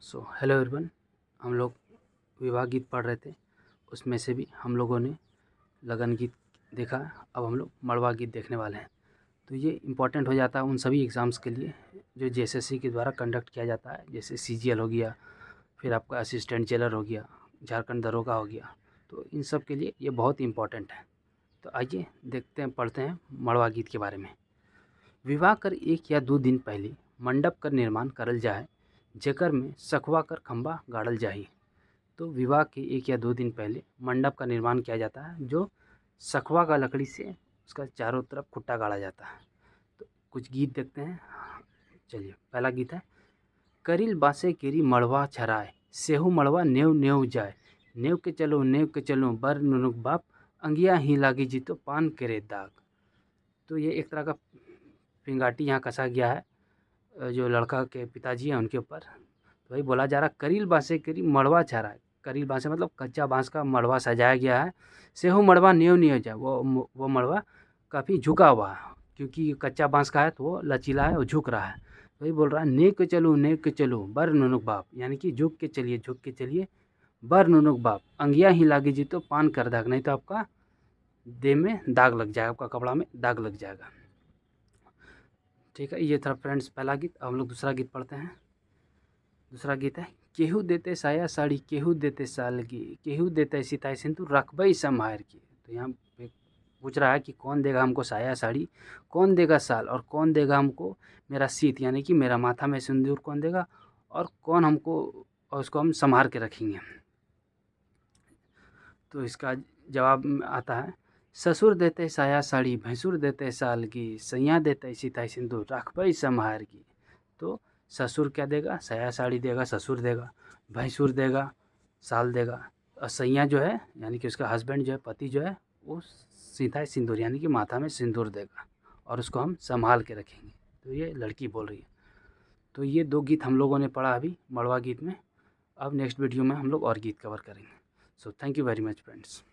Hello everyone. हम लोग विवाह गीत पढ़ रहे थे, उसमें से भी हम लोगों ने लगन गीत देखा। अब हम लोग मड़वा गीत देखने वाले हैं। तो ये इम्पॉर्टेंट हो जाता है उन सभी एग्ज़ाम्स के लिए जो जेएसएससी के द्वारा कंडक्ट किया जाता है, जैसे सीजीएल हो गया, फिर आपका असिस्टेंट जेलर हो गया, झारखंड दरोगा हो गया। तो इन सब के लिए ये बहुत इम्पॉर्टेंट है। तो आइए देखते हैं, पढ़ते हैं मड़वा गीत के बारे में। विवाह कर 1 या 2 दिन पहले मंडप कर निर्माण करल जाए, जेकर में सखवा कर खंबा गाड़ल जाही। तो विवाह के 1 या 2 दिन पहले मंडप का निर्माण किया जाता है, जो सखवा का लकड़ी से उसका चारों तरफ खुट्टा गाड़ा जाता है। तो कुछ गीत देखते हैं। चलिए, पहला गीत है, करिल बासे केरी मड़वा छराए, सेहू मड़वा नेव नेव जाए, नेव के चलो बर नुनुक बाप, अंगिया ही लागी जी तो पान करे दाग। तो ये एक तरह का पिंगाटी यहाँ कसा गया है जो लड़का के पिताजी हैं उनके ऊपर। तो वही बोला जा रहा, करील बाँसे केरी मड़वा छारा है। करील बाँसे मतलब कच्चा बाँस का मड़वा सजाया गया है। सेहू मड़वा नेव नेव जाए, वो मड़वा काफ़ी झुका हुआ है, क्योंकि कच्चा बाँस का है तो वो लचीला है और झुक रहा है। वही बोल रहा है, नेक के चलो बर नुनुक बाप, यानी कि झुक के चलिए बर नुनुक बाप, अंगिया ही लागी जी तो पान कर दाग, नहीं तो आपका देह में दाग लग जाएगा, आपका कपड़ा में दाग लग जाएगा। ठीक है, ये था फ्रेंड्स पहला गीत। अब हम लोग दूसरा गीत पढ़ते हैं। दूसरा गीत है, केहू देते साया साड़ी, केहू देते सालगी, केहू देते सिताई सिंदूर, रखबई संभार की। तो यहाँ पे पूछ रहा है कि कौन देगा हमको साया साड़ी, कौन देगा साल, और कौन देगा हमको मेरा सीत, यानी कि मेरा माथा में सिंदूर कौन देगा, और कौन हमको, और उसको हम संभार के रखेंगे। तो इसका जवाब आता है, ससुर देते साया साड़ी, भैंसुर देते सालगी, सैया देते सिताई सिंदूर, रखबई संभार की। तो ससुर क्या देगा, साया साड़ी देगा, ससुर देगा, भैंसुर देगा, साल देगा, और सैया जो है यानी कि उसका हस्बैंड जो है, पति जो है, वो सिताई सिंदूर यानी कि माथा में सिंदूर देगा, और उसको हम संभाल के रखेंगे। तो ये लड़की बोल रही है। तो ये 2 गीत हम लोगों ने पढ़ा अभी मड़वा गीत में। अब नेक्स्ट वीडियो में हम लोग और गीत कवर करेंगे। So thank you very much friends.